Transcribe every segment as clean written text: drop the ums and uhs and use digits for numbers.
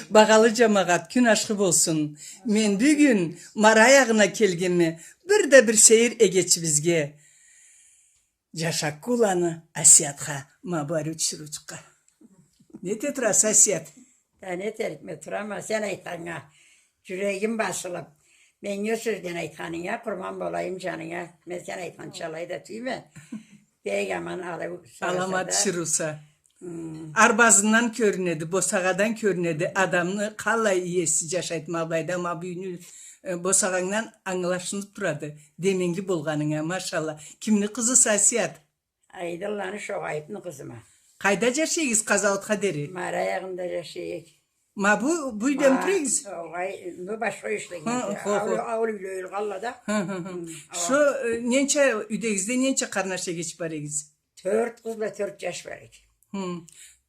Bağalı cemaat gün aşkı olsun. Men bugün mara ayağına kelgemi bir seyir egeç bizge. Yaşak kulanı asiyatha mabari uçuruçka. Ne tetras asiyat? Ne terik metrama sen aytanga. Yüreğim basılıp. Ben yo sözden aytkanıya kurban bolayım canıya. Ben sen aytkan çalay da tüyme. Beygaman Alamat şirusa. Arbazından körünedi, bosağadan körünedi. Adamını kallay iyesi yaşaytma bayda ma büyünü bosağandan anlaşınıp duradı. Demengi bolganına maşallah. Kimni kızı sasiyat? Aydıllanı şok ayıpını kızıma. Kayda yaşayız kazavut kaderi. Mara ayağında yaşayık. Ma bu dempriz. Bu başka işle gidiyor. ho. Avlu ile gallada. Şu nençe üdegizde nençe karnaşa geçip baregiz. 4 kızla 4 yaş verik.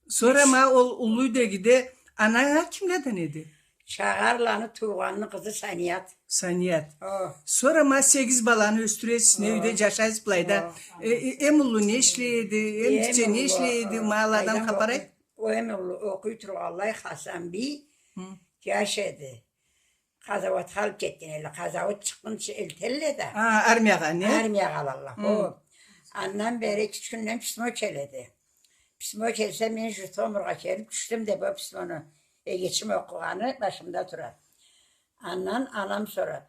Sonra ma ulu degide anana kimlerden edi? Çağarlanı tuğanlı kızı Saniyat. Saniyat. Oh. Sonra ma 8 balanı üstüres ne üde yaşayız playda. Emullu ne işleydi, emçe ne işleydi mağladan kaparay. O emullu okuytur Allah Hasan bi yaşadı. Kazavat halk ettin ele. Kazavat çıkınca eltelle de. Armiyaga ne? Armiyaga Allah. O. Annem beri küçüğünden pismo keledi. Pismo kelse ben jürt omurga kelip düştüm de bu pismonu. Geçim okuğanı başımda durar. Anam sorar.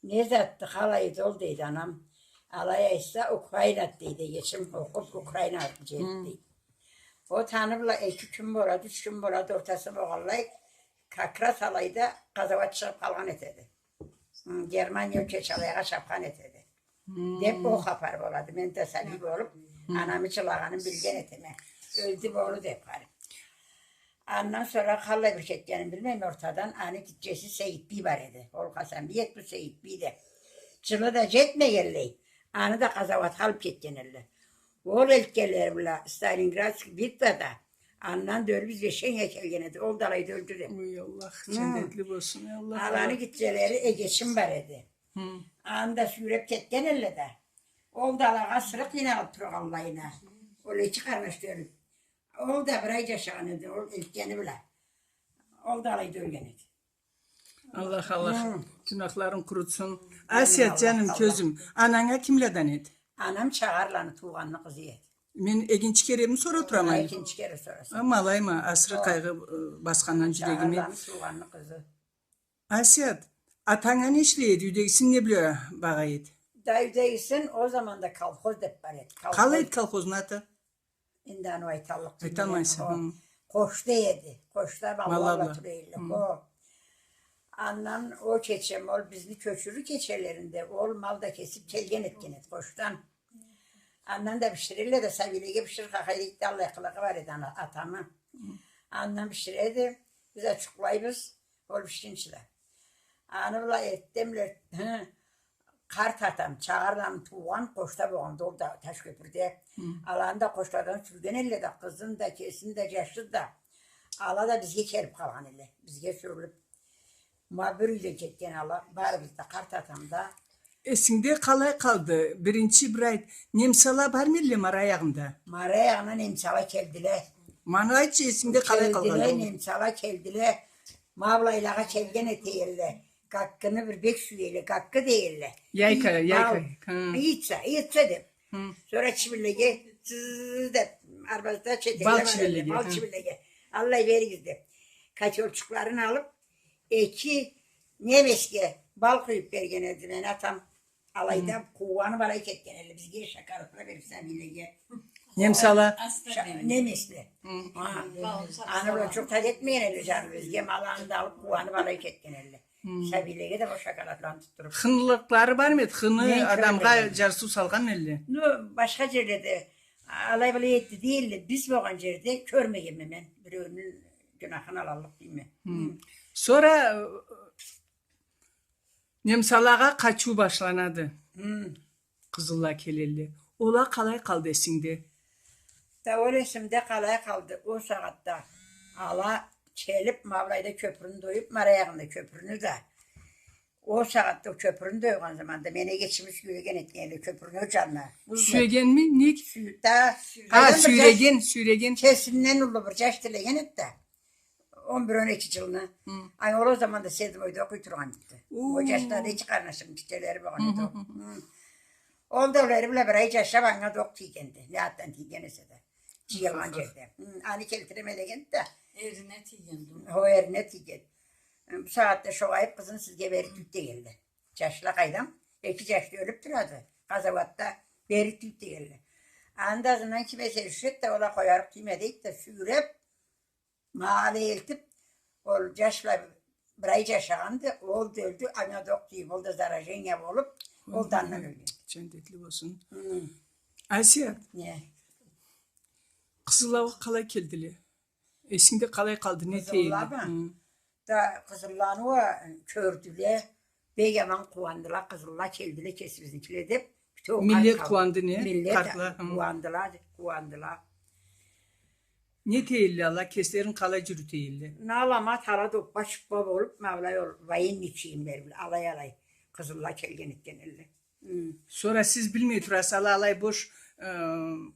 Ne zattı halayı dol deydi anam. Alaya ise Ukrayna deydi. Geçim okup Ukrayna deydi. O tanımla 2 gün boradı, 3 gün boradı ortası boğallay. Kakras alayda kazavat şapkalgan etedi. Germanya ülkeçalayga şapkan etedi. Dep o kapar boladı. Men teselli olup anamı çılağanın bilgen etime. Öldü bolu dep garip. Ondan sonra kalla bir ketkenim bilmem ortadan anı gideceğisi Seyit Bi var idi. Ol Hasan Biyet bu Seyit Bi de. Çılı da jetme gelleyi. Anı da kazavat kalıp ketkenirli. Ol elkeler bile Stalingrad bitti da. Andan dörbiz ve şen kelgenedi. Ol dalaydı öldürdü. Uy Allah cennetli olsun. Allah. Alanı gideceleri geçim var idi. Anda sürüp ketkenirli de. Ol dalağa sırık yine alıp duruk Allah'ına. Öyle çıkarmış diyorum. Ol da burayı yaşanırdı, ol ilkeni bile. Ol da alaydı ölgeniydi. Allah. Günahların kurutsun. Asiyat canım közüm. Anana kimlerden edi? Anam çağırlanı tuğanlı kızı yedi. Men eginç keremi sonra oturamayım. İkinci kere sorası. Malayma asrı kaygı baskandan yüreğimi. Çağırlanı tuğanlı kızı. Asiyat, atana ne işleyedi? Üdegisin ne biliyor bağaydı? Dayıdayısın o zaman da kalkoz dep var et. Kalaydı kalkozun atı. İndan o aytallık. Aytalmayısın. Koşta yedi. Koşta Vallahi. ballarla türeyle. Annem o keçem ol bizni köçürü keçelerinde ol mal da kesip kelgen etken et koştan. Annem de pişirirle de sabilege pişirir kakayla iddialı yakılığı var eden atamı. Annem pişirirdi. Biz açıklayız. Ol pişkinçiler. Anıvla ettimler. Kart atam, çağırlam tuğan koşta boğan dolu da taş köprüde. Alanda koştadan sürgen elle de kızın da kesin de yaşlı da. Ala da bizge kelip kalan elle. Bizge sürülüp. Mabürüyle ketken ala. Bari bizde kart atamda. Esinde kalay kaldı. Birinci birayt. Nemsala var mı mara ayağında? Mara ayağına nemsala keldiler. Manayçı esinde kalay kaldı. Keldiler nemsala keldiler. Mavlaylağa kelgen eteyirler. Kakkını bir bek suyuyla kakkı değille. Yayka. İyitse de. Sonra çivilege de arbazda çeteyle bal çivilege. Allah veririz de. Kaçorçuklarını alıp 2 nemeske bal koyup bergenirdi. Ben atam alayda kuvanı balay ketkenirli. Biz geri şakarıkla verirsen bilege. Nemsala. Nemesli. Anadolu çok tad etmeyen eli canım. Biz gem alanında alıp kuvanı balay ketkenirli. Sabilege de o şakaratlarını tutturup. Hınlıkları var mı? Hını adamga carsu salgan elli. Başka yerde alay balay etti değil. Biz bu yerde körmeyim hemen. Birinin günahını alalım değil mi? Sonra Nemsalaga kaçu başlanadı. Kızılla kelelli. Ola kalay kaldı esinde. Da o resimde kalay kaldı. O saatte ala çelip Mavlay'da köprünü doyup Marayağı'nda köprünü de. O saatte o köprünü doyuğun zamanda mene geçmiş güvegen etkiyle köprünü canına. Süregen mi? Ne? Da Süregen. Kesinden ulu bir caş dileyen et de. 11-12 yılını. Ay o zaman da sevdim oydu okuyturgan gitti. O yaşlarda hiç karnaşım çiçeleri bağlanıyordu. Oldu öyle bile bir ay yaşa bana dok tiygendi. Ne hattan tiygenese de. Çiğyalan cevde. Ani keltiremelegen de. Erine tiygendim. O erine tiygen. Bu saatte şu ayıp kızın sizge beri tütte geldi. Yaşla kaydam. 2 yaşta ölüp duradı. Kazavatta beri tütte geldi. Andazından kime serişet de ola koyarıp tüymedeyip de sürüp mahalle eltip ol yaşla bir ay yaşagandı. Oldu öldü. Ana doktuyum. Oldu zarajen olup oldandan öldü. Cennetli olsun. Asiye, Ne? Kızılava kalay keldili. Esinde kalay kaldı ne teyli. Kızıllava mı? Da kızıllanı o kördüle. Beyaman kuvandılar. Kızılla keldile kesibiznikiler de. Millet kuvandı ne? Millet Kartla. kuvandılar. Ne teyli Allah keslerin kalay cürü teyli. Nalama tala doppa şıppa olup Mevla'ya vayın içiyim der bile. Alay. Kızılla kelgen etken elle. Sonra siz bilmeyi turası alay boş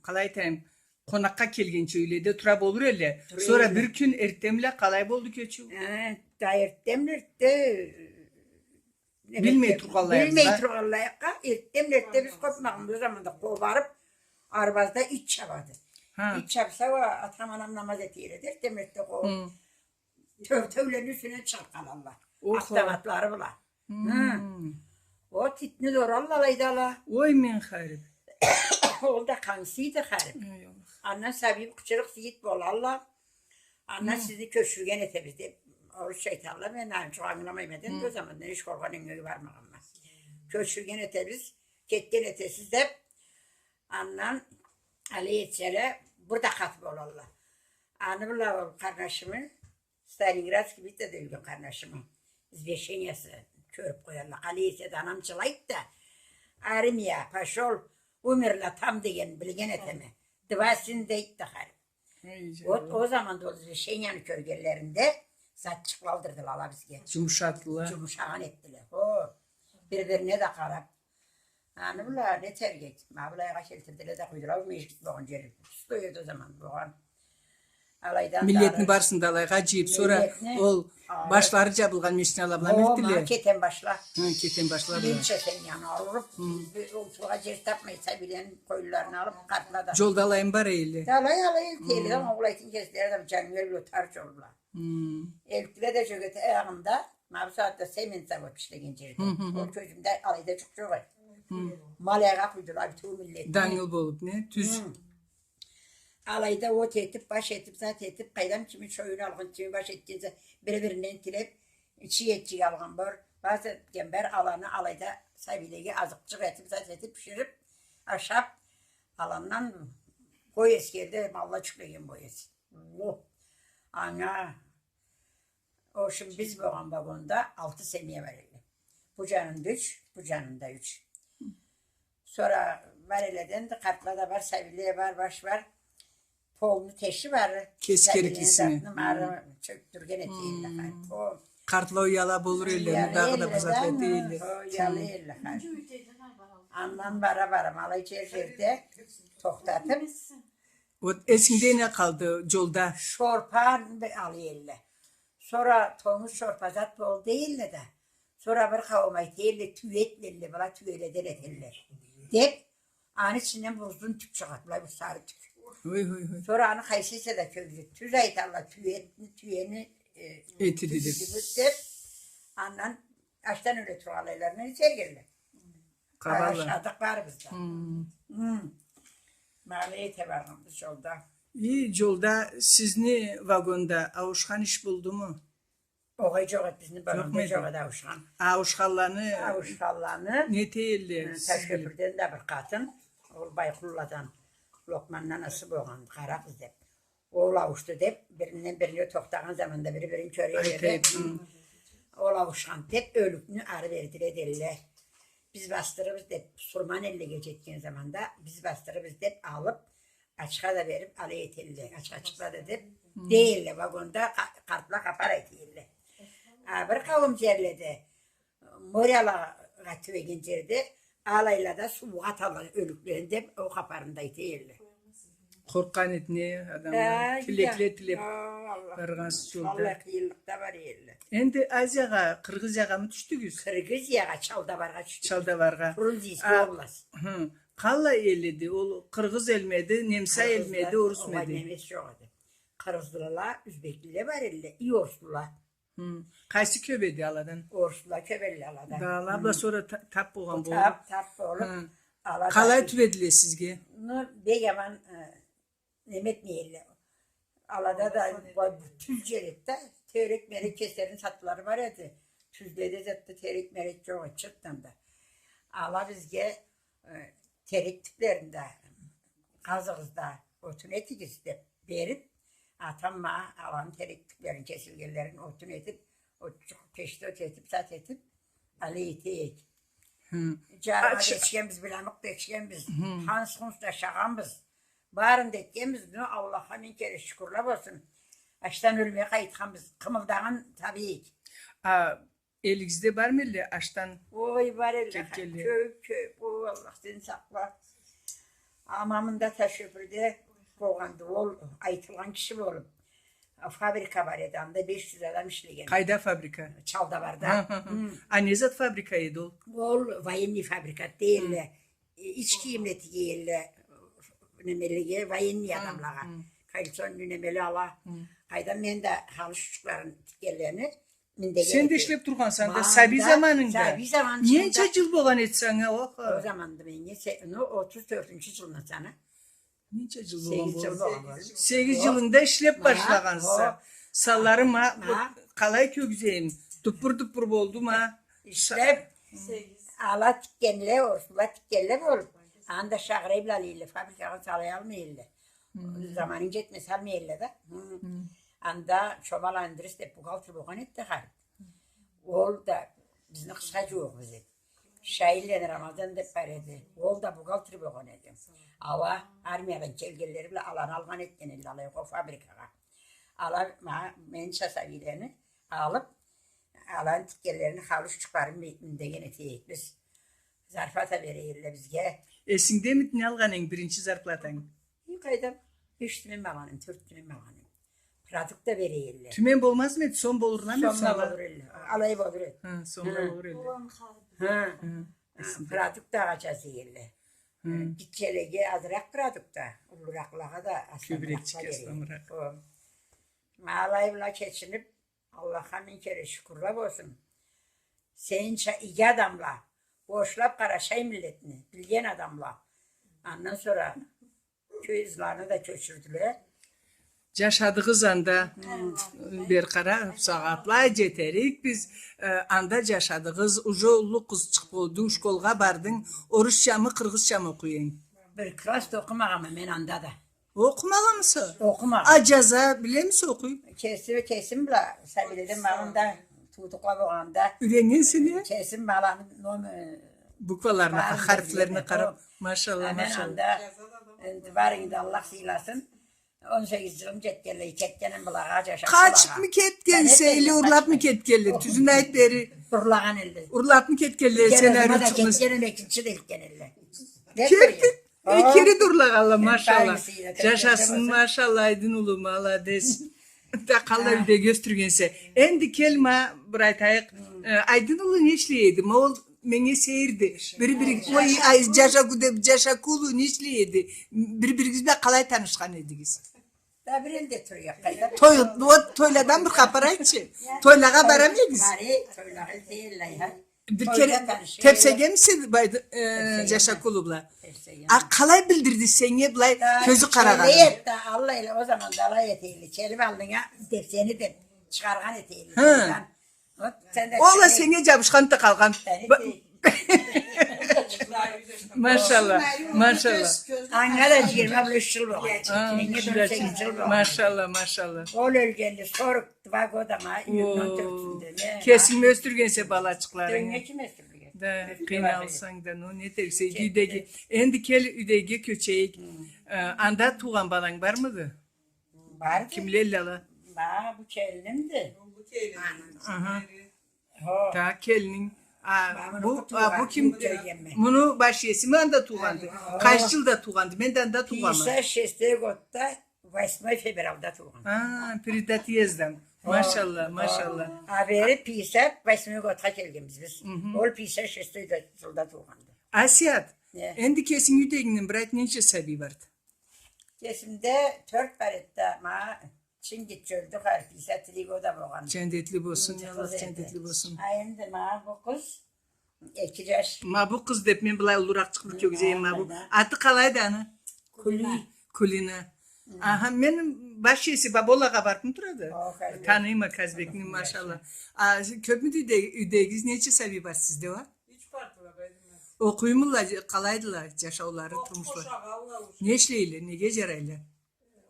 kalay tayım. Konakka kelgen öyleydi. Turab olur öyle. Sonra bir gün ertemle kalay boldu köçü. Dayırttemlerde Bilmeyi turgallayaksa. Bilmeyi turgallayaksa ertemlerde biz kopmağımız zamanda kovarıp arbazda iç çabadı. İç çapsa o atam anam namaz etiyle der. Demette o tövlerin üstüne çarkalarlar. Aktavatları bula. O titni dorallalaydı ala. Oy men harip. O da kansıydı harip. Anna sabib kıçırık ziyit bolallah. Anna sizi köşürgen etebizdi. O şeytanla ben çok anlamayım eden. O zaman iş korkanın önü varmağımaz. Köşürgen etebiz. Ketten etesiz de annan aleyhitsele burada katip olallah. Anı bula kardeşimin Stalingrad gibi de değil kardeşimin. İzveşenyası körüp koyarlar. Aleyhitsele anam çılayıp da armiya, paşol, umirla tam degen bilgen eteme. Dıvasını deyip de harip. O zaman da İzveşenyanın kölgelerinde zat çıkvaldırdılar ala bizge. Cumuşattılar. Cumuşağın ettiler. Birbirine de karap. Anı bula ne tergek. Mavlaya kaçeltirdiler de kuydular. Mecbit boğun ceri. Stoydu o zaman boğun. Milletini barsın dalay gacıyıp sonra ol başları cabılgan Meşin alablam ettiler. Keten başla. Keten başlar. Linçe sen yana alıp oltuğa cer tapmaysa bilen koyullarını alıp kartladı. Jol dalayın bar eyle. Dalay eltiyle ama ulaytın kesleri de canım veriyor tarç oldular. Eltiyle de şöyle ayağımda mavsaatta semin sabah pişlegen cerdi. O çocuğumda alayda çok çok var. Malaya kuydular bütün millet. Dangıl bolup ne? Tüz. Alayda ot etip, baş etip, zat etip, kaydam kimin çoyunu algın, kimin baş ettiğinse birbirinden tilep, çiğ etçi algın var. Bazı gember alanı alayda sahibiyle azıkçık etip, zat etip, pişirip, aşap alandan koy eskerde malla çıklayın boyası. Ana, o şimdi biz bu vagonda 6 seneye verildi. Bu canın 3, bu canın da 3. Sonra verileden de kartlarda var, sahibiyle var, baş var. Polnu teşi var. Keskerik ismi. Çöktürgen etiyle. Kartla o yala bolur öyle. Dağı da buzat değil. O yalı elle. Andan bara malay çeşirde toktatıp. O esinde ne kaldı yolda? Şorpan alıyor elle. Sonra tomuz şorpa zat bol değil de. Sonra bir kavmay değil tüyetle bala tüyeyle deleteller. Dep an içinden buzdun tüp çıkarttılar bu sarı tüp. Sonra anı kaysıysa da köylü. Tüz ayıtarla tüyeni eti dedik. Andan açtan öyle tuvalaylarını içer geldi. Aşağıdık var bizde. Mahalleye tebarımız yolda. İyi yolda sizni vagonda avuşkan iş buldu mu? Oğay çok bizim vagonda çok avuşkan. Avuşkanlarını ne teyildi? Taşköprüden de bir kadın. Oğul Baykulla'dan. Lokman'la nasıl boğan, kara kız dep. Oğul avuştu dep, birinden birine toktağın zamanda birini köreye verdi. Oğul avuşkan dep, ölükünü arı verdiler derler. Biz bastırırız dep, Surman elle geçetken zamanda, biz bastırırız dep alıp, açığa da verip alay etildi. Açıkla da dep, değille vagonda kartla kapar etildi. Bir kavim cerledi, Moryala katüve gencerdi, alayla da su atarlar ölüklerinde o kaparında değildi. Korkan etine adamlar. Tilekle tilep Allah. barğansız yolda. Allah kıyılıkta var yerler. Endi Aziyaga, Kırgız yaga mı düştügüz? Kırgız yağa çalda varga çıktı. Çaldavarga. Kurulzis Aa, olmaz. Hı. Kalla eledi, ol Kırgız elmedi, Nemsa elmedi, Orus medi. Nemesi yok idi. Kırgızlılar, Üzbekliler var elle. İyi Orslular. Hı. Kaysı köbedi aladan. Orslular köbelli aladan. Dağla abla sonra tap boğan boğan. Tap olup Hı. aladan. Kalay tüvedile sizge. Beyaman Nemet Niyeli. Alada da Tüzcelik'te teyrek merek keserin satları var idi. Tüzlede zaten teyrek merek çok çıktım da. Ala bizge terik tiplerinde kazığızda otun etikizde berip atamma alan terik tiplerin kesilgelerin otun etip o peşte etip sat etip ali itek. Carma geçken biz bilamık geçken biz Hans Huns'da şağamız. Barın dekemiz ne Allah'a min kere şükürler olsun. Açtan ölmeye kayıtkamız. Kımıldağın tabii. Elinizde var mı öyle açtan? Oy var elle. Kekkeli. Köy. O Allah seni sakla. Amamında taşıpırdı. Boğandı. Ol aytılan kişi olup. Fabrika var edamda 500 adam işleyen. Kayda fabrika. Çalda var da. Anezat fabrikaydı o. Ol vayenli fabrikat değil. İç giyimleti değil. Nümeli vayenli adamlara. Kayıtson nümeli ala. Kaydan ben de halı çocukların tikelerini Sen de işlep durgan sen de sabi zamanında. Sabi zamanında. Niye çacıl boğan etsen o? O zaman da ben 34. yılında sana. Niye çacıl 8 yıl boğan? oldu. 8 yılında işlep başlagansa. Sallarım ha. Ha. Kalay kögzeyim. Dupur oldu ha. İşte ala tikkenle orsula tikkenle olup. Anda şağrayla ile fabrikadan salayalmayla. Zamanın yetmez almayla da. Anda çobalandırız da bu kaltır boğan etti har. Ol da bizden kıskaca yok bize. Şairle Ramazan da paredi. Ol da bu kaltır boğan etti. Ava armiyadan kelgelleri bile alan algan etken alay o fabrikaya. Ala men çasavilerini alıp alan tikkellerini haluş çıkarım bitminde gene teyekliz. Zarfata vereyirle bizge. Esinde mi ne alganın birinci zarplatan? Yukarıda 3 tümen bağlanım, 4 tümen bağlanım. Pratik da vereyirle. Tümen bolmaz mı? Son bolurlar mı? Sonuna olur elle. Alayı olur elle. Ha, sonra olur öyle. Pratik da açası elle. Gitçelege azrak pratik da. Uluraklığa da Kübrek çıkaslamırak. Malayımla keçinip Allah'a min kere şükürler olsun. Senin iyi adamla boşlap Karaşay milletini bilgen adamla. Ondan sonra köy izlarını da köçürdüler. Yaşadığımız anda bir kara saatla yeterik biz anda yaşadığımız ucu kız çıkıp oldu şkolga bardın Orusça mı Kırgızça mı okuyun? Bir klas da okumağım ben anda da. Okumalı mısın? Okumağım. Acaza bile misin okuyup? Kesim bile sabiledim bağımda tutukla bağımda. Ürengen seni Kesim bağlamın bukvalarına, Bağım harflerine da karab. o. Maşallah Hemen maşallah. anda varın da Allah silasın. 18 yılım çetkerle çetkenin bulağa yaşam. Kaç mı ketkense eli urlap mı ketkeller? Tüzün ayetleri Urlağın elde. urlap mı ketkeller senaryo çıkmış. Ketkenin ikinci de ilken elle. Kertin. Keri durla Allah maşallah. tanesiyle, Yaşasın maşallah aydın ulu Allah desin. Da kalla bir de göstergense. Endi kelma buraytayık aydın ulu neşliyedi. Moğol menge seyirdi. Bir oy ay caşa kulu neşliyedi. Birbirinizle kalay tanışkan ediniz. Da bir elde turuyor. Kayda. Toyladan bir kapara için. Toylağa baramayız. Bari toylağı değil ya. Bir kere tepsege misin caşa kulubla? Kalay bildirdi seni bulay közü karagan. Evet de Allah ile o zaman da alay eteğiyle. Çelip aldın ya tepseni de çıkargan eteğiyle. Ola seni cabışkan da kalgan. Maşallah, maşallah. Ankara 23 yıl var. Maşallah, maşallah. Ol ölgende soruk tıvak odama. Kesin östürgense balacıkları. Dönge kim östürgen? Da kıynalsan da no ne terse üdegi. Endi kel üdegi köçeyik. Anda tuğan balan var mıydı? Vardı. Kimlerle ala? Bu kelinimdi. Ta kelinin Bu kim? Bunu başyesi mi anda tuğandı? Kaç yılda tuğandı? Menden de tuğandı. 56 годda 8 fevralda tuğandı. Pridat yezdem. Maşallah, maşallah. A beri 58 годda kelgimiz biz. Ol 56 yılda tuğandı. Asiyat. Ne? Endi kesin yüdeginin bırak nece sabi vardı? Kesimde 4 baretta ma Çin gitçöldük her 58 goda boğandı. Cendetli bolsun, Allah cendetli bolsun. Ayında ma bu kız 2 yaş. Ma bu kız dep men bilay ulurak çıkıp çok güzel ma bu. Adı kalaydı ana? Kulina. Aha benim başyesi babolaga barkım turadı. Tanıyım Kazbek'in maşallah. Köp mü üdegiz nece sabi var sizde var? 3 farklı baydım. Okuyumlar kalaydılar yaşavları turmuşlar. Koşağı ulavuş. Neşleyle, ne gecerayla?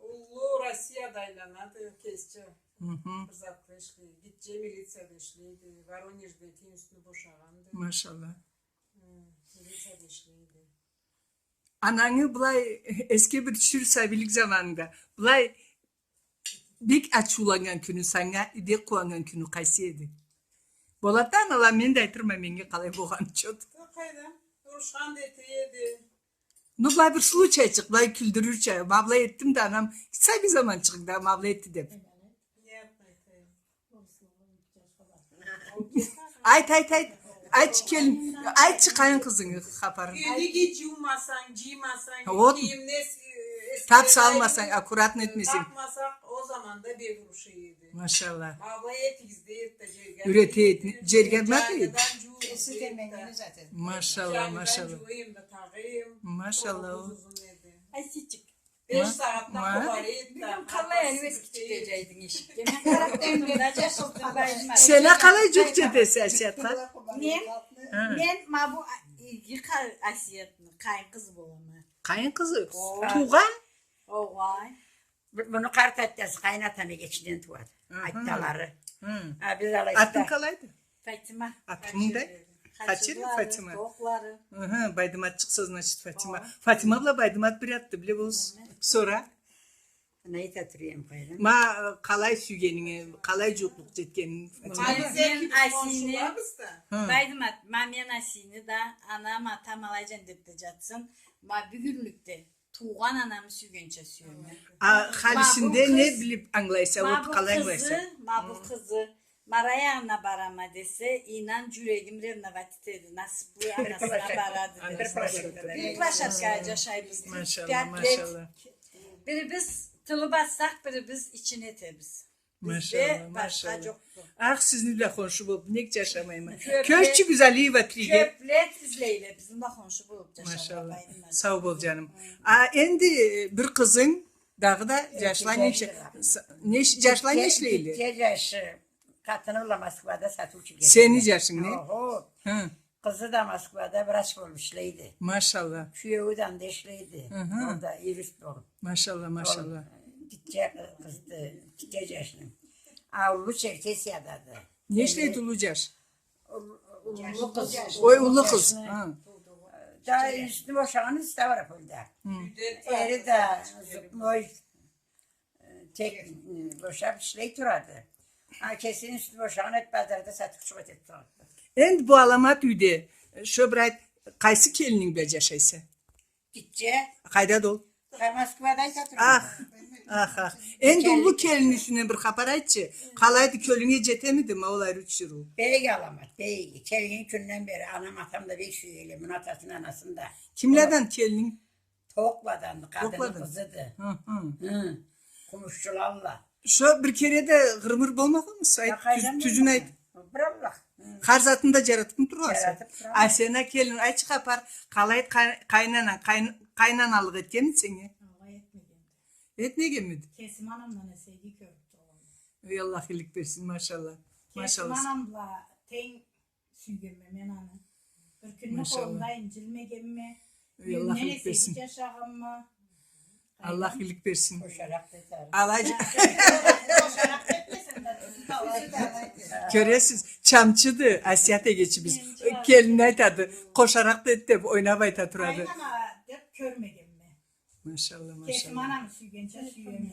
Ulu Rossiyada aylanadı kesçe. Hı. Kızaklı işli. Gitçe militsiyada işliydi. Voronez'de teyin üstünü boşağandı. Maşallah. Militsiyada işliydi. Ananı bulay eski bir sürüsabilik zamanında. Bulay bik açulanan günü sana ide kuanan günü kaysiydi. Bolatan ala men de aytırma menge kalay boğan çot. Kayda. Uruşkan da etiyedi. No bulay bir sulu çay çık, bulay küldürür çay. Mabla ettim de anam kısa bir zaman çıktı. Mabla etti de. Ne yapmayı? Ayt. Aç kelin. Aç çıkan kızını kaparın. Günü geç yummasan, ciymasan, Ot. Tap salmasan, akurat netmesin. Takmasak o zaman da bir vuruşu yedi. Maşallah. Abla etikizde yırtta cergen. Üreti cergen bakayım. Esi demeyini zaten. Maşallah, maşallah. Maşallah. Ay küçük. 5 saatten Ma? kovar etti. Kallaya elbet küçük diyeceydin eşik. Yemen karakterimde yaşasın bayılma. Sene kalay çok çetesi aşağıda. Men ma bu yıkar asiyetini kayın kızı bolamı. Kayın kızı. Tuğan. O vay. Bunu kart ettesi kaynatanı geçiden tuvadı. Aytaları. Biz alayız Atın da. kalaydı. Fatıma. Atın da. Kaçırın Fatıma. Tokları. Baydımat çıksız naşit Fatıma. Fatıma abla baydımat bir attı bile olsun. Sonra Neyi tatırıyım kayran? ma kalay sügenini, kalay cukluk jetkenini. Men asini. Baydımat. Ma men asini da anama tam alacan dedi jatsın. Ma bir günlükte tuğan anamı sügünce süyüm. Halisinde ne bilip anglaysa, Ma ot bu kalay kızı, anglaysa. ma bu kızı Marayana barama dese inan yüreğim renovalitedi. Nasıl bu anasına baradı. Bir başat gayca şaybız. Maşallah, maşallah. Biri biz tılı bassak, biri biz içine tebiz. Maşallah, Bizde başka maşallah. yoktu. Ah sizinle konuşup olup ne yaşamayım. Köpek- Köşçü güzelliği vatlige. Köplet izleyle bizimle konuşup bulup Maşallah. Sağ ol canım. Endi bir kızın dağı da yaşlan yaşlan neşleyli. 2 yaşı. Katını ula Moskva'da satılçı geldi. Senin yaşın ne? Oho. Hı. Kızı da Moskva'da vraç olmuşluydu. Maşallah. Küyeğinden de işliydi. Orada yürüst olup. Maşallah, maşallah. Gitçe kızdı. 2 yaşlı. Avlu Çerkesya'dadı. Neşleydi ulucaş. Ulu kız. Oy ulu kız. Ha. Daha üstü boşağın üstü var burada. Eri de zıpmoy tek boşap işley turadı. Kesin üstü boşağın hep pazarda satıp çıkıp etti. Endi bu alamat üyde. Şu bir kaysı kelinin bile yaşaysa. Gitçe Kayda dol. Moskva'da satılıyor. Ah. Endi ulu kelinin üstüne bir kapar aytçı. Kalaydı kölüne cetemidi mi olay rüçürü. Bey alamat, bey. Çelgin günden beri anam atamda bir şüyle, münatasının anasında. Kimlerden kelinin? Tokladan, kadının Tokladan. kızıdı. Hı. Kumuşçularla. Şu bir kere de gırmır bolmak mı? Tüzün ayt. Bırak. Karzatında jaratıp mı durası? Jaratıp durası. Asena kelin ayçı kapar. Kalayt kaynanalık etken mi seni? Etmegen miydi? Kesim anamla neseydi köptü oğlum. Ey Allah iyilik versin maşallah. Kesim Maşallah. anamla ten sügürme men anı. Bir günlük Maşallah. olunda incilmegen mi? Ey Allah iyilik versin. Neseydi yaşağım mı? Allah iyilik versin. Koşarak deter. Alaycı. Göresiz. Çamçıdı. Asyate geçimiz. Kelin aytadı. Koşarak da etti. Oynabay taturadı. Kaynana dep körmegen mi? Maşallah, Kesim maşallah. anamı sügünce süyeme.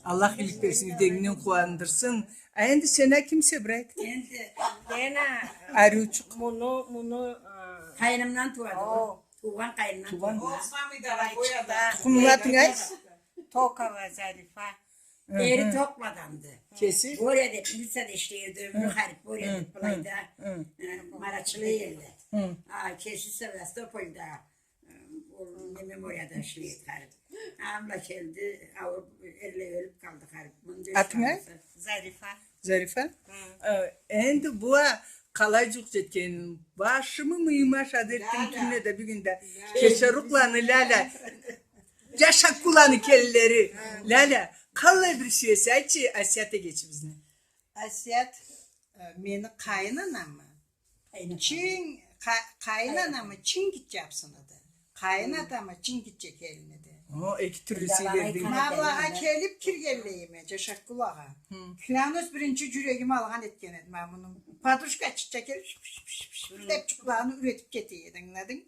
Allah iyilik versin, yüreğinden kuandırsın. Endi sana kimse bırak. Endi dena Arıuçuk. Bunu kaynımdan tuvadı. Tuğan kaynımdan tuvadı. Osman da boyada. Kumlatın ay. Toka ve Zarife. Eri tokladandı. Kesin. Oraya da lisede işleyirdi. Ömrü harip. Oraya da Pılay'da Maraçlı yerle. Kesin Sevastopol'da ne oraya da işleyirdi harip. Amla geldi. Erle ölüp kaldı harip. Atın ay. Zarife. Zarife. Endi bu kalacık zetken başımı mıymaş adettim kimle de bir günde keşeruklanı lala yaşak kullanı kelleri lala kalla bir şeyse açı Asyat'a geç bizne. Asiyat meni kaynanamı. Çin kaynanamı Çin gideceksin adı. Kaynadamı Çin gidecek eline de. O iki türlüsü verdin. Mavlağa kelip kirgelleyime caşak kulağa. Planus birinci yüreğimi alğan etken edim ben bunu. Paduşka çiçek hep çukulağını üretip getiyedin anladın.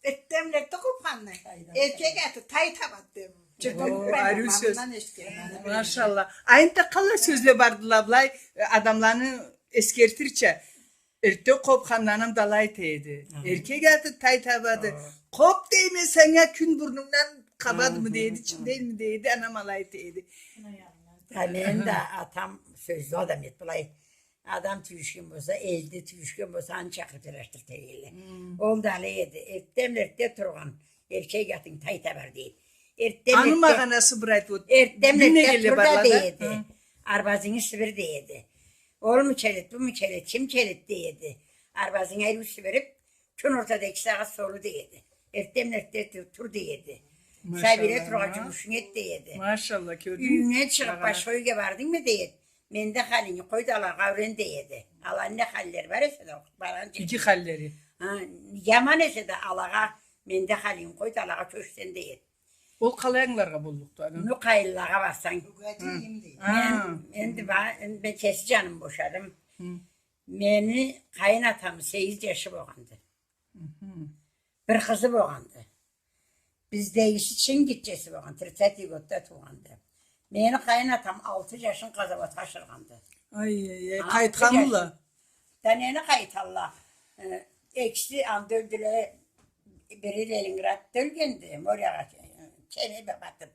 Ettemlerde kopanlı. Erkek atı tay tabattım. ayrı söz. Maşallah. Aynı da kalla sözle bardılar ablay adamlarını eskertirçe. Erkek kopkanlarım dalay teydi. Erkek atı tay tabadı. Kop değme sana kün burnundan kabadı mı deydi, çim değil mi deydi, anam alay teydi. Benim de atam sözlü adam et. Adam tüyüşkün olsa, elde tüyüşkün olsa ancak kıtırlaştır teyle. Oldu aleydi. Ertemlerde turgan. Erkek atın tay tabar değil. Anım ağanası bırak o. Ertemlerde turda deydi. Arbazını sıvır deydi. Oğul mu çelit, bu mu çelit, kim çelit deydi. Arbazını ayrı sıvırıp, kün ortadaki sağa solu deydi. Ertemlerde tur deydi. Sabire turgacı muşunet deydi. Maşallah gördün mü? Üyüne çıkıp başkoyga vardın mı deydi. Mende halini koydu ala kavren deydi. Ala ne haller var ise de baranca. İki halleri. Yaman ise de alağa mende halini koydu alağa köşten deydi. O kalayanlarga bulduk da. Bunu kayıllağa bassan. Ha. Ben kesi canım boşadım. Beni kaynatam 8 yaşı boğandı. Bir kızı boğandı. Biz değiş için gideceğiz boğandı. Tırtati götte tuğandı. Beni kaynatam 6 yaşın kazava taşırgandı. Ay kayıtkanlı. Daneni kayıt Allah. Eksi an döldüle biri Leningrad dölgendi. Oraya çene batıp.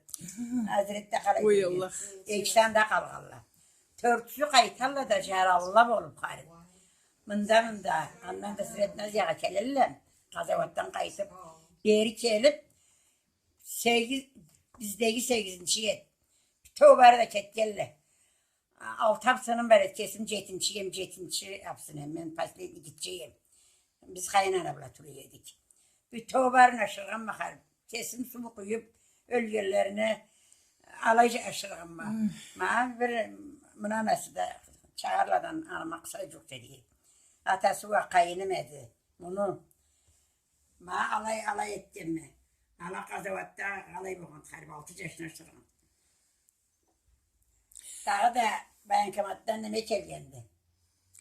Hazret'te kalaydı. Oy Allah. Eksen de kalgalla. Törtüsü kayıt Allah da jarallah olup karım. Mında andan da siretmez yağa kelirler. Kazavattan kayıtıp. Beri kelip bizdeki 8. yet. Tövbara da ketgelle. Alt hapsının beri kesin cetinçi yapsın hemen paslayıp gideceğim. Biz kaynana abla turu yedik. Bir tövbarın aşırgan bakar. Kesin su koyup ölgürlerine alaycı aşırgan mı? Ma bir münanası da çağırladan almak sayıcık dedi. Atası var kayınımedi. Bunu ma alay ettim mi? Ala kazavatta alay boğan karib 6 yaşına aşırgan. Daha da ben kemattan ne kelgendi.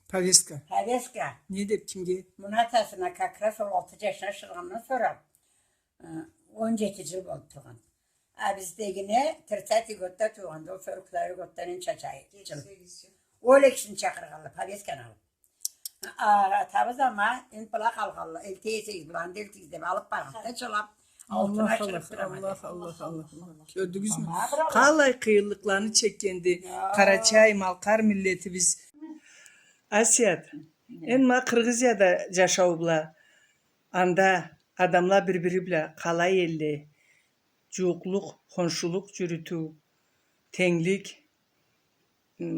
Paveska. Haveska. Ne der kimge? Munatasına kakras 6 yaşına aşırgandan sonra 17 yıl oldu tuğan. Bizde yine tırtati götte tuğandı. O çocukları göttenin çaçayı. O leksin çakırgalı. Haveskan alıp. Tabi ama en plak algalı. El teyzeyiz bulan del teyze alıp barakta çalap. Allah Allah. Gördünüz mü? Kalay kıyılıklarını çekkendi. Karaçay Malkar milleti biz. Asyat. Enma Kırgızya'da yaşaubla. Anda adamlar birbiriyle kalay elli. Cuğukluk, konşuluk cürütü. Tenglik.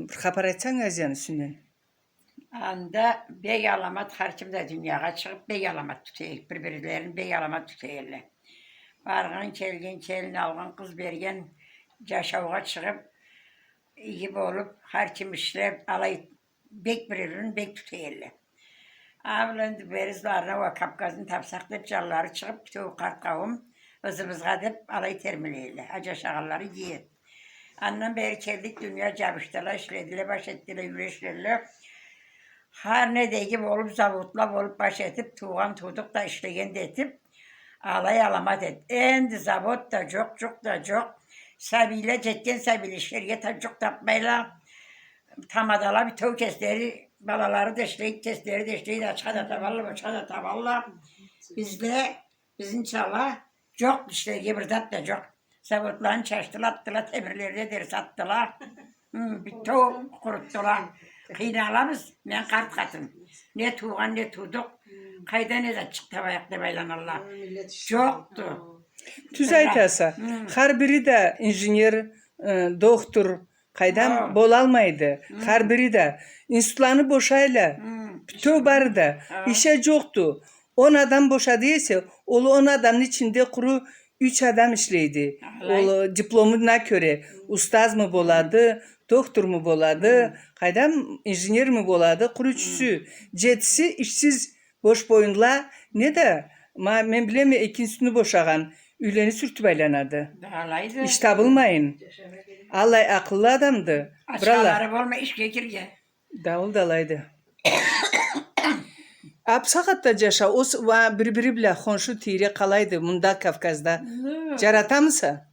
Kapar etsen azyan üstünden. Anda bey alamat harcımda dünyaya çıkıp bey alamat tutayım. Birbirlerini bey alamat tutayırlar. Vargan kelin algan kız bergen yaşavuğa çıkıp gibi olup harcım işler alay bek birbirlerini bek tutayırlar. Avlandı berizlarına ve kapkazını tapsaklayıp calları çıkıp tövü kart kavum ızımızga deyip alay termileyirler. Acı şağalları yiyin. Annem beri kellik dünya cabıştılar, işlediler, baş ettiler, yüreşlerler. Her ne de gibi olup zavutla olup baş etip tuğan tuğduk da işleyen de etip alay alamat et. Endi zavut da çok da çok Sabiyle cidden sabiyle işlerge çok tapmayla tam adala bir tavuk kesleri balaları deşleyip kesleri deşleyip açığa da tavalla açığa da tavalla bizde bizim çala çok işlerge bir tat da çok savutlan çaştılar attılar temirleri ders attılar bir tavuk kuruttular kıynalamız ben kart katım ne tuğan ne tuğduk kayda ne de çıktı ayakta baylan Allah çoktu. Tüzay tasa. Her biri de injinier, doktor, kaydan bol almaydı. Her biri de institutlarını boşayla. Bütün bari de. İşe yoktu. 10 adam boşadıysa, olu 10 adamın içinde kuru 3 adam işleydi. Olu diplomuna göre ustaz mı boladı, doktor mu boladı, kaydan injinier mi boladı, kuru üçüsü. Jetsi işsiz boş boyunla ne de ben bilemiyorum ikincisini boşagan. Üleni sürtüp aylanadı. Dağlaydı. İş tabılmayın. Allah akıllı adamdı. Buralar. Aşağıları olma iş geçirge. Davul dalaydı. Apsakat'ta yaşa. O birbiri bile konşu tiri kalaydı. Munda Kafkaz'da. Carata mısa?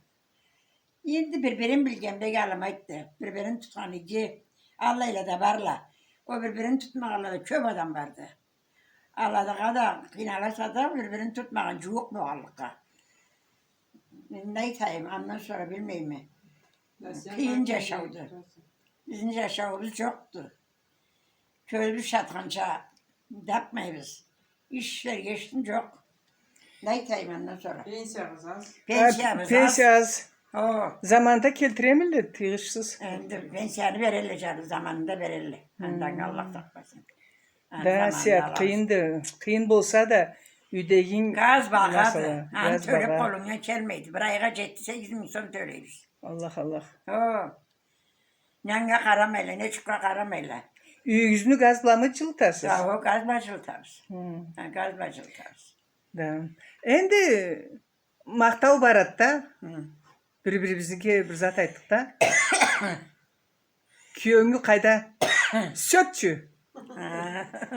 Şimdi birbirini bilgemde galamaydı. Birbirini tutanıcı. Allah ile de varla. O birbirini tutmakla da köp adam vardı. Allah'da kadar kınalarsa da birbirini tutmayan cüvük muhallıka. Ne tayım ondan sonra bilmeyeyim mi? Kıyın yaşavdı. Bizim yaşavımız yoktu. Köylü şatkanca yapmayız. İşler geçtim çok. Ne tayım ondan sonra? Pensiyamız az. Pensiyamız az. Pensiyaz. O. Zamanda keltiremildi tığışsız. Pensiyanı verirler canım zamanında verirler. Ondan Allah takmasın. Da siyat kıyındı. Kıyın bolsa da üdeyin Gaz nasıl? bağladı. Gaz Töre bağa. koluna gelmeydi. Bir ayga cetti 8 bin son töreymiş. Allah Allah. O. Nanga karamayla, ne çukra karamayla. Yüzünü gazlama cıltasız. Ya o gaz başıltarız. Gaz başıltarız. Da. Endi maktav baratta birbirimizinki bir zat ayttık da. Köyüngü kayda sökçü.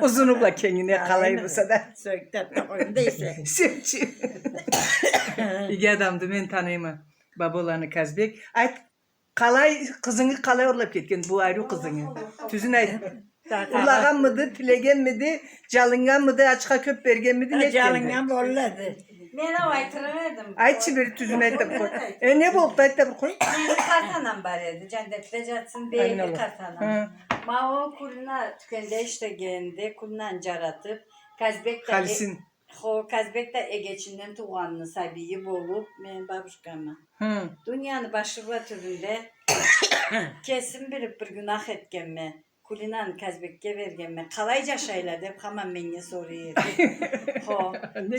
Uzunukla kendine kalayırsa da. Söktet oyundaysa. Sökçü. İyi adamdı ben tanıyma. Babalarını Kazbek. Ayt kalay kızını kalay orlap ketken bu ayrı kızını. Tüzün ayt. Ulagan mıdı, tilegen miydi, jalıngan mıydı, açığa köp bergen miydi, ne Calıngan bolladı. Men o aytıramadım. Aytçı bir tüzün ayt koy. Ne boldu ayt da bir koy. Meni kartanam bar edi. Cendetle jatsın beyli kartanam. Ma o kuluna tükende işte geldi. Kulundan jaratıp. Kazbek de Halisin. Kazbek de egeçinden tuğanını sabiyi bolup men babuşkama. Dünyanı başırla türünde kesin bir günah etkenme. Kulinan Kazbek'e vergenme. Kalayca şeyler de hemen menge soruyordu.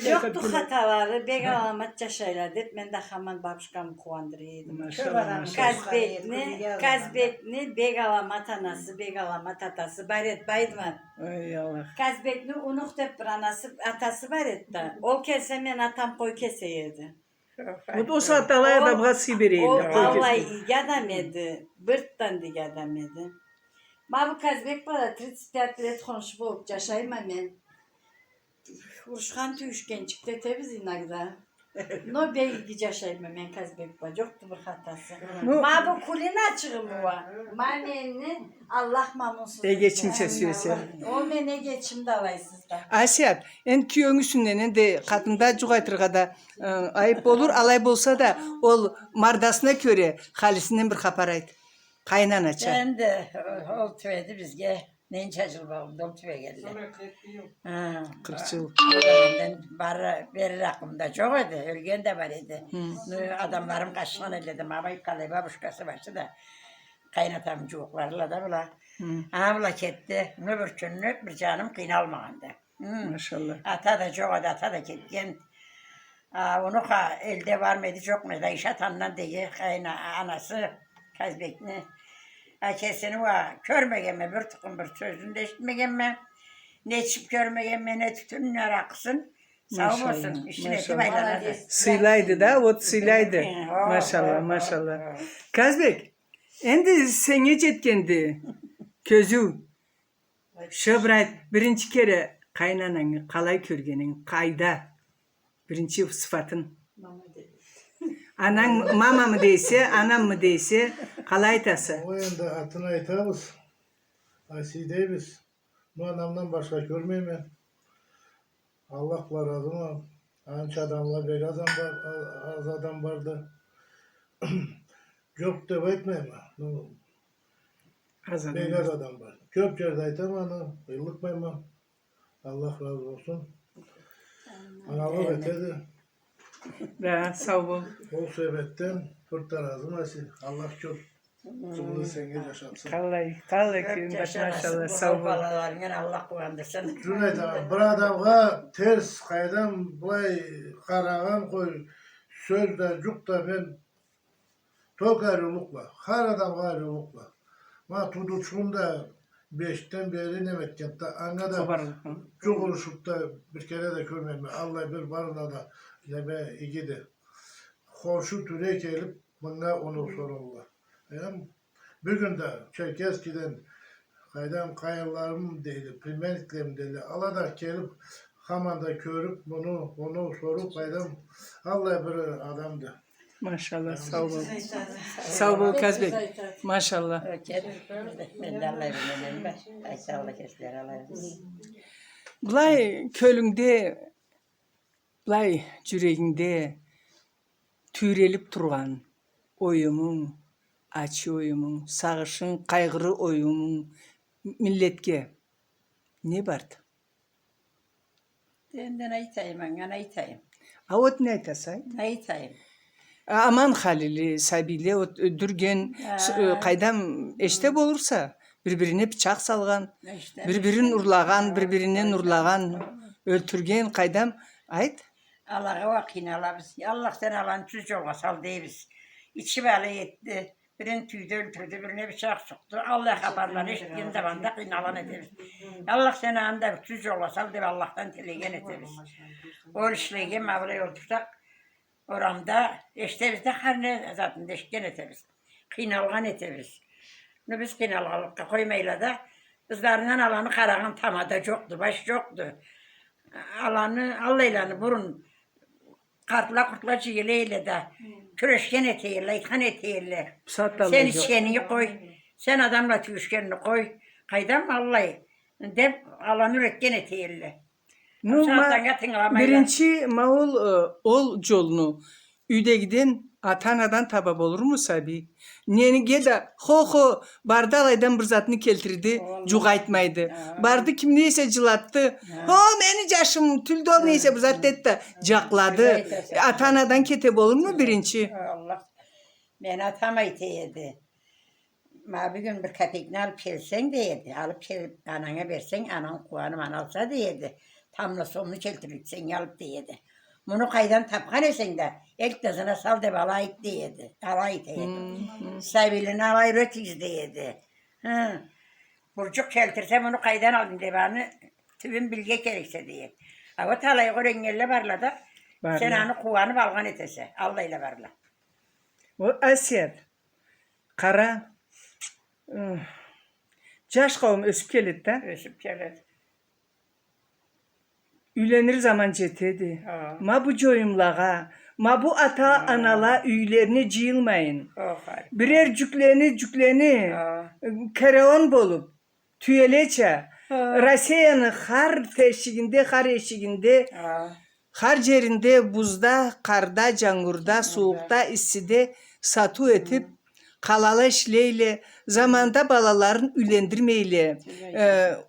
Yoktu hataları, beg alamatça şeyler de ben de hemen babuşkamı kuvandırıyordum. Maşallah. Kazbek'ni beg alamat anası, beg alamat atası bayret baydman. Ay Allah. Kazbek'ni unuk dep bir anası, atası bayret da. O kese men atam koy keseydi. O saat alaya da bırak Sibir'e. O vallahi iyi adam edi. Bırttan dik adam edi. Ma bu Kazbek bana 35 let konuşup olup yaşayma men. Uşkan tüyüşkençikte tebiz inagda. No bey yaşayma men Kazbek bana. Yoktu bir hatası. Ma bu kulin açığım bu var. Ma menni Allah mamunsuz. Geçim çesiyorsa. O mene geçim dalaysız da. Asiyat, en köyüngüsünden de katında cugaytırga da ayıp olur, alay bolsa da ol mardasına göre halisinden bir kaparaydı. Kaynana çay. Ben de ol tüvedi bizge. Neyin çacıl bağlı, dol tüve geldi. Sonra kırk yıl. 40 yıl. Ben var verir aklımda çok idi. Ölgen de var idi. Adamlarım kaçtan elledim. Ama kalay babuşkası varsa da kaynatam çocuklarla da bula. Abla ketti. Öbür günü bir canım kıynalmağında. Maşallah. Ata da çok idi. Ata da ketken. Onu elde var mıydı çok mu da iş atandan diye anası Kazbek'ni. Kesini var. Körmegemme bir tıkım bir sözünü de işitmegemme. Ne çıp görmegemme ne tütün ne raksın. Sağ olsun. İşine etibaylarına. Sıylaydı da, o sıylaydı. Maşallah, maşallah. Kazbek, endi sene jetkendi. Közü. Şöbret, birinci kere kaynananı kalay körgenin kayda. Birinci sıfatın. Anan mama mı deyse, anam mı deyse, kalay aytası. O yanda atını aytабыз. Aysi deybiz. Bu anamdan başka görmeyeyim. Allah var adıma. Anca adamlar bir adam var, az adam vardı. Çok da etmeyeyim. Beyaz adam var. Köp yerde aytamam, yıllıkmayım. Allah razı olsun. Analı ötedi. Sağ ol. O sebetten kurtarazım Aysi. Allah çok kıvılı senge yaşatsın. Kalay köyün başı maşallah sağ ol. Balalarına Allah kuvandırsın. Cüneyt abi, bir adamga ters kaydan bulay karagan koy sözde cukta ben çok ayrılıkla, her adam ayrılıkla. Ma tutuçluğumda 5'ten beri Nemetkent'te Anga'da çok oluşup da bir kere de görmeyeyim. Allah bir barına da neme igidi. Hoşu türek gelip bana onu sorarlar. Bugün de Çerkezki'den kaydan kayınlarım dedi, primerliklerim dedi. Ala gelip Haman'da görüp onu sorup kaydan Allah bir adamdı. Maşallah sağ ol. Sağ ol Kazbek. Maşallah. Ben de Allah'a emanet olun. Ayşe Allah kesler Allah'a emanet. Bulay kölüngde, bulay yüreğinde tüyrelip turgan oyumun, açı oyumun, sağışın, kaygırı oyumun milletke ne bardı? Benden aytayım, ana aytayım. Avot ne aytasay? Aytayım. Aman Halil'i, Sabile, o dürgen kaydam eşte olursa birbirine bıçak salgan, birbirini urlagan, birbirine nurlagan, öldürgen kaydam ait. Allah'a vakin alabız. Allah sen alan tüz yolga sal deyiz. İçi böyle yetti. Birini tüydü öldürdü, birine bıçak soktu. Allah haberleri eşittiğin zaman da kıynalan ederiz. Allah seni anda tüz yolga sal deyip Allah'tan telegen ederiz. O işleyken mavlayı otursak, oramda işte biz de karne zaten deşken eteriz. Kıynalgan eteriz. Biz kıynalgalıkta koymayla da kızlarından alanı karagan tamada yoktu, baş yoktu. Alanı Allah'la burun kartla kurtla çiğleyle de küreşken eteğiyle, ithan eteğiyle. Sen içkeni koy, sen adamla tüşkenini koy. Kaydam Allah'ı. Dep alanı üretken eteğiyle. Birinci maul ol jolunu üde giden atanadan tabab olur mu sabi? Neni geda ho bardalaydan bir zatını keltirdi, cugaytmaydı. Bardı kim neyse cılattı. Ho meni caşım tüldol neyse bir zat etti, cakladı. Atanadan ketep olur mu birinci? Allah. Ben atamayı deyedi. Ma bir gün bir kapekini alıp gelsen deyedi. Alıp gelip anana versen anan kuanım analsa deyedi. Tamla sonunu keltirirsen alıp deyedi. Bunu kaydan tapkan esen de ilk tazına sal de alayık deyedi. Alayık deyedi. Sevilini alay rötiz deyedi. Burcuk keltirse bunu kaydan alın de bana tübün bilge gerekse deyedi. Ama talayı o rengelle barla da sen anı kuanı balgan etese. Allah ile barla. O asiyet. Kara. Caş kavim ösüp gelir de. Ösüp gelir. Ülenir zaman cetedi. Ma bu coyumlağa, ma bu ata anala üylerini cıyılmayın. Birer cüklerini kereon bolup, tüyeleçe, Raseyanı har teşiginde, har eşiginde, har cerinde, buzda, karda, cangurda, soğukta, isside satu etip, kalalı işleyle, zamanda balaların ülendirmeyle,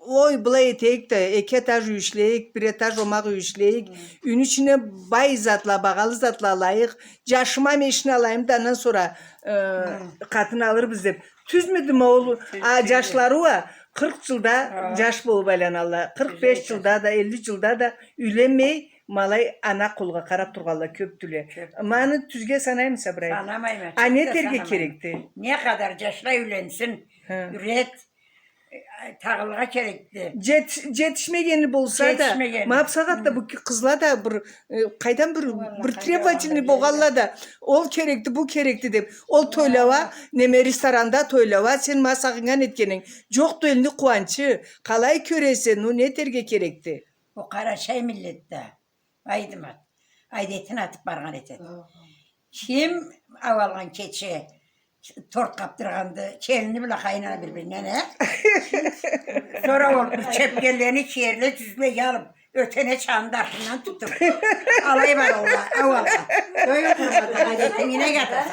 oy bula etek de, iki etaj üçleyik, bir etaj omak üçleyik, ün içine bay zatla, bağalı zatla layık, caşıma meşini alayım da ondan sonra katını alır bizde. Tüzmedim oğlu, caşları var. 40 yılda caş bulup elen Allah, 45 yılda da 50 yılda da ülenmey, malay ana kulga karap turgalla köptüle. Manı tüzge sanayım mı sabrayım? Sanamayım. Ne terge gerekti? Ne kadar caşla ülensin, üret, tağlığa gerekti. Jetişmegeni bolsa da, mapsagat da bu kızla da kaydan bir trebacını boğalla da, ol gerekti, bu gerekti deyip, ol toylava, neme restoranda toylava, sen masakından etkenin, çok da elini kuançı, kalay köresen, o ne terge gerekti? O kara şey millette, aydımat, aydetin atıp bargan etet. Kim avalan keçi tort kaptırgandı. Kelini bile kaynana birbirine ne? Sonra o çepkelerini çiyerle düzle alıp ötene çandarından tutup alayı var ola avala. Böyle kurmadı. Hadi yine getirsin.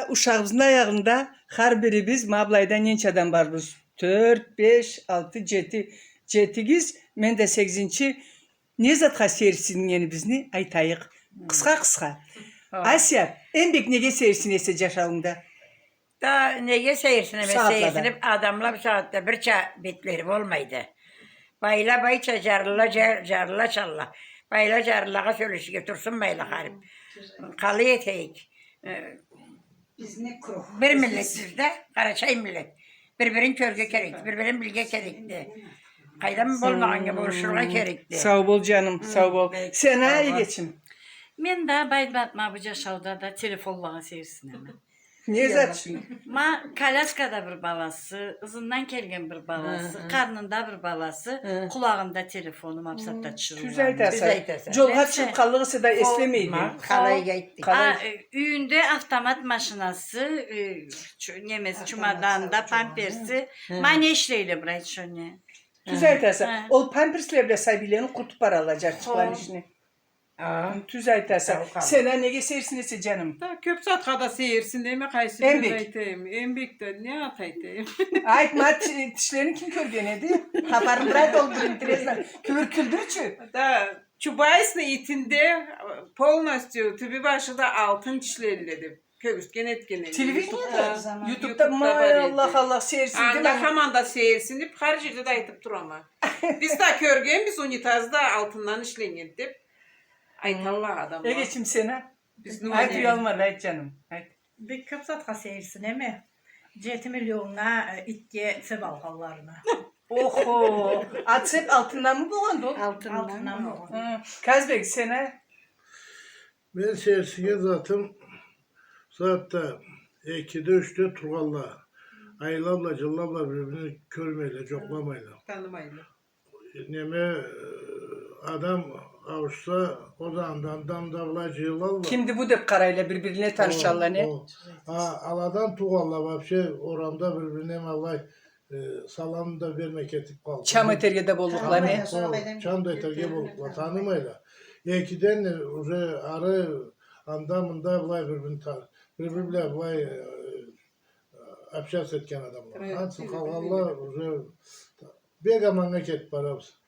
Uşağımızın ayağında her biri biz mablaydan yenç adam barбыз. 4, 5, 6, 7. 7'giz. Men de 8. Ne zatqa sersin yeni bizni aytayıq. Qısqa. Asya, en bek nege sersin ese yaşalında? Da neye seyirsinip Saatlarda. seyirsinip adamla bir saatte bir bitleri olmaydı. Bayla bayça carla çalla. Bayla carlağa söyleşi götürsün bayla harip. Kalı yeteyik. Bir millet bizde, Karaçay millet. Birbirin körgü kerekti, birbirin bilge kerekti. Kaydan bolmağın gibi oluşurga kerekti. Sağ ol canım, sağ ol. peki, Sen sağ ay ol. geçim. Men de bayt batma bu yaşavda da telefonlağı sevsin hemen. Ne zaçın? Ma Kalaskada bir balası, ızından kelgen bir balası, karnında bir balası, kulağında telefonu mapsatda çırılıyor. Tüzey Tüzey tersa. tersa. Jolga çıkıp kallığı da eslemeydi. Kalayı gitti. Üyünde avtomat maşinası, nemesi çumadanda, pampersi, ma ne işleyle bırak şöyle. Tüzey tersa. Ha. Ol pamperslerle sahibilerini kurtup alacak çıklan işini. Tüzey tersa. Sen nege sersin ese canım. Da köp satka da seyirsin değil mi? Kaysı En bir bek. aytayım. En bek de ne ataytayım? Aytma tişlerini kim körgen edi? Haparın bırak ol bir interesan. Kıvır küldürüçü. Da Çubayis'le itinde polnastyo tübü başı da altın dişlerledim. Köbüsken etkenledim. Televizyonda, YouTube'da YouTube'da var Allah idi. Allah sersin değil Anda mi? hemen da seyirsinip her yerde de aytıp durama. Biz de körgen biz unitazda altından işlenirdik. Aytallah adamlar. Geçim sana. Biz Ayt ne uyalma ayt canım. Ayt. Bir köp satqa seyirsin emi. 7 milyonuna itke sebal hallarına. Oho. Atsep altından mı boğandı o? Altından mı? Kazbek sana. Ben sersiye zatım saatte 2'de 3'te Turgalla. Ayılabla cıllabla birbirini körmeyle, coklamayla. tanımayla. Neme adam avuşsa o zamandan damdavla cığlalla. Kimdi bu dep karayla birbirine tanışarlar ne? Aladan Turgalla vapşe oramda birbirine mavlay salam da vermek etip kaldı. Çam etergede bolluklar ne? Çam da eterge bulukla tanımayla. 2'den arı andamında vay birbirine vay apşas etken adamlar. Evet, Hansın evet, kalgallar bega memleket paramız.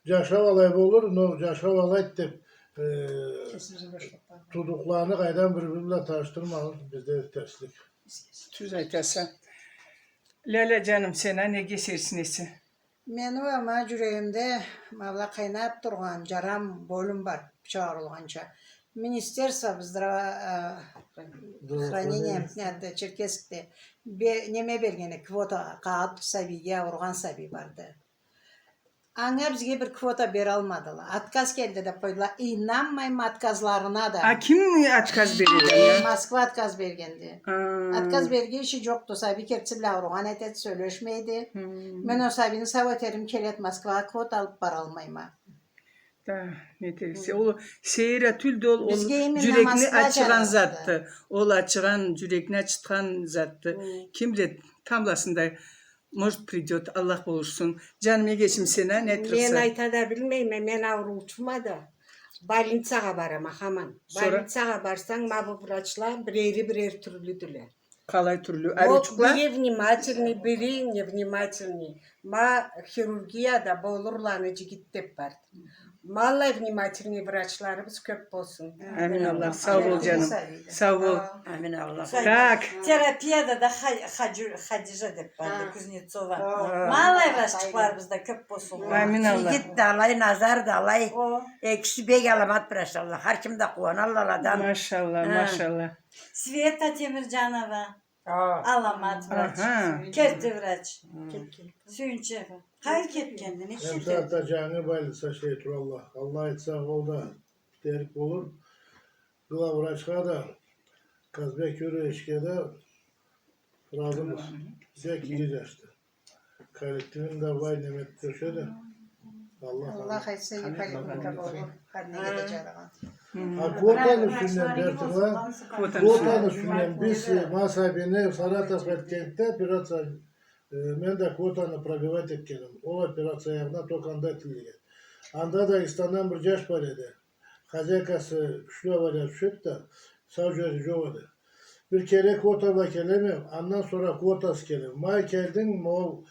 Caşavalay olur, no caşavalay de tuduklarını kaydan birbirine tanıştırmanız bizde terslik. Tüz aytarsan. Lala canım sana ne geçersin esi? Meni ama yüreğimde mavla kaynap durgan jaram bölüm var çağrılgança. Ministerstvo здравоохранения nerede Çerkezk'te neme belgeni kvota kağıt sabiye urgan sabi vardı. Anga bizge bir kvota bir almadılar. Atkaz geldi de koydular. İnanmayın atkazlarına da. Kim atkaz beredi ya? Moskva atkaz bergendi. Atkaz berge işi yoktu. Sabi kertsi bile urgan etet söyleşmeydi. Ben o sabini savaterim kelet Moskva kvota alıp bar almayma. Da ne derse. O seyre tül dol ol Bizge yeminle yürekni Moskva açıran çağırdı. zattı. Ol açıran yürekni açıtan zattı. Kim de tamlasında может придет Allah bulursun. Canım geçim sana ne Men tırsa. ayta da bilmeyim, men avrultuma da. Balinsaga barama haman. Sonra? Balinsaga barsan ma bu vraçlar birer türlüdüler. Kalay türlü. Вот Arıçuklar. biri невнимательный. Ma хирургияда болурланыcı gittip var. Malay внимательный vraçlarımız köp olsun. Amin Allah. Sağ ol canım. Sağ ol. Amin Allah. Так. Terapiyada da Hadice de vardı Kuznetsova. Malay vraççıklar bizde köp olsun. Amin Allah. Git dalay nazar dalay. O Ekşi bey alamat bıraşallah. Her kim de kuvan Allah'dan. Maşallah maşallah. Sveta Temircanova. Alamat vraç. Aha. Kerti vraç. Suyunçeva. Hayır ket kendini. Hem saatte canı bayılsa şey Turallah. Allah etse olda derik olur. Kıla uğraşka da Kazbek yürü eşkede razımız. Bize ki geçti. Kalitinin de vay nimet köşede. Allah etse poliklinika olur. Kadına gideceğiz. Kvotanın üstünden dertine, kvotanın üstünden biz masabini Saratov etkende operatsiya, men de kvotani probivat etkenim. O operatsiyagına tokanda etilgan. Anda da İstan'dan bir yaş var edi. Hazaykası güçlü havaya düşüp de savcıları jovadı. Bir kere kvotala kelemem, ondan sonra kvotası kelim. May geldin, o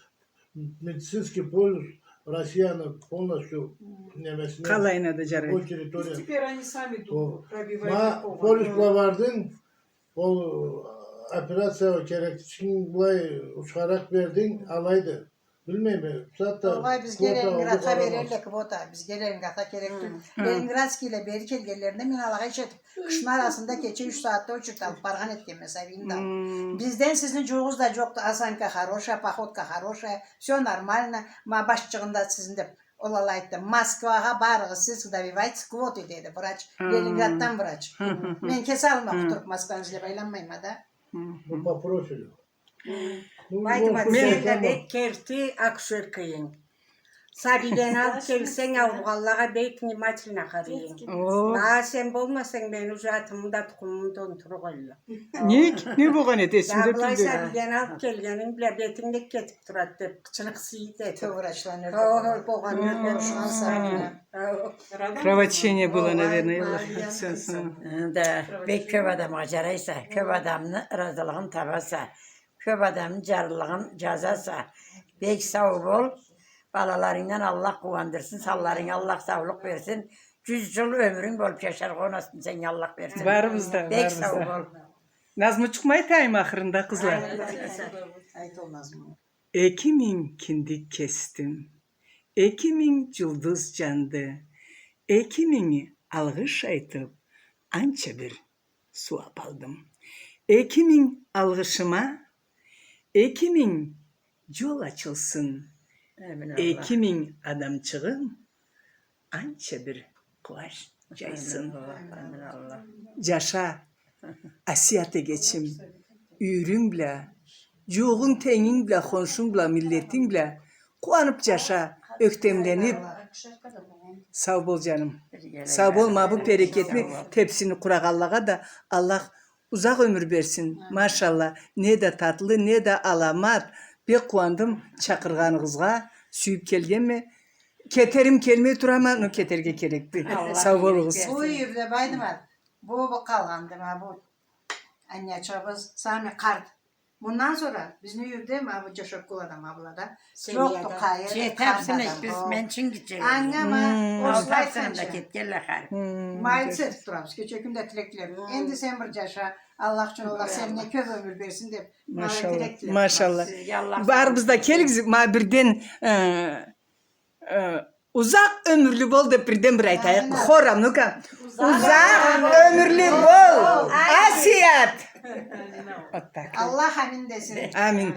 медицинский полюс Россияны полностью немесine Kalayına da jaraydı. o teritoriya. Теперь они сами Ma пробивают. polisla vardın, o operatsiya gerekçin bulay uçarak verdin, alaydı. Bilmeyeyim, zaten Olay biz Leningrad verirdik kvota. Biz Leningrad'a gerekti. Leningradski ile Berkel gellerinde min alağa işetip. Kışın arasında geçe 3 saatte uçurttu. Bargan etken mesela Vindan. Bizden sizin çoğunuz da yoktu. Asanka хорошая, походка хорошая. Все нормально. Ma başçığında sizin de olalaydı. Moskvaga barığı siz добивайтесь kvotu dedi. Vraç. Leningrad'dan vraç. Men kese almak oturup Moskva'nın ile baylanmayayım da. bu по профилю. Vaydım hadi sen de bek kerti aksör kıyın. Sabiden alıp gelsen avrugallaga bek nimetine karıyın. Aa sen bolmasan ben uzatımı da tukumumu da unuturuq öyle. Ne boğan edesin de Dağılay bildi. sabiden alıp gelgenin bile betinde ketip durat dep kıçılık sıyıt et. Tövraçlanır. Boğanlar konuşan sabiden. Kravachenya было, наверное, Da bir köp adam acaraysa, köp adamın razılığın tabasa, köp adamın carılığın cazasa, bek sağ ol, balalarından Allah kuvandırsın, sallarına Allah sağlık versin, 100 yıl ömrün bolup yaşar konasın, sen Allah versin. Varımızda, Bek sağ varımızda. ol. Nazmı çıkmay tayım ahırında kızlar. Ayet olmaz mı? Ekimin kindik kestim. Ekimin cıldız candı. Ekimin algış aytıp ança bir su apaldım. Ekimin algışıma, ekimin yol açılsın. Ekimin adamçığım ança bir kulaş caysın. Caşa, asiyate geçim, ürün bile, yoğun tenin bile, konşun bile, milletin bile, kuanıp caşa, öktemlenip, sağ ol canım. Sağ ol ma bu bereketli tepsini kurak Allah'a da Allah uzak ömür versin. Maşallah. Ne de tatlı ne de alamat. Bir kuandım çakırganınızga süyüp kelgen mi? Keterim kelmeyi durama. No keterge gerekti. Sağ olunuz. Bu evde baydım var. Bu kalgandı ma bu. Anne çabız Sami kart. Bundan sonra biz ne yürüdü mü bu coşak adam ablada. Yoktu kayır. Hepsini biz mençin gideceğiz. Anneme Oslaysan da oslaysan. git gel lahar. Maalesef durams. Geçekimde tileklerim. Endi sen bir yaşa. Allah için Allah seninle köp ömür versin de. Maşallah. Maşallah. Yallah. Barımızda kelik ma birden uzak ömürlü bol da birden bir aytayık. Xoram nuka. Uzak ömürlü bol. Asiyat. Allah amin desin. Amin.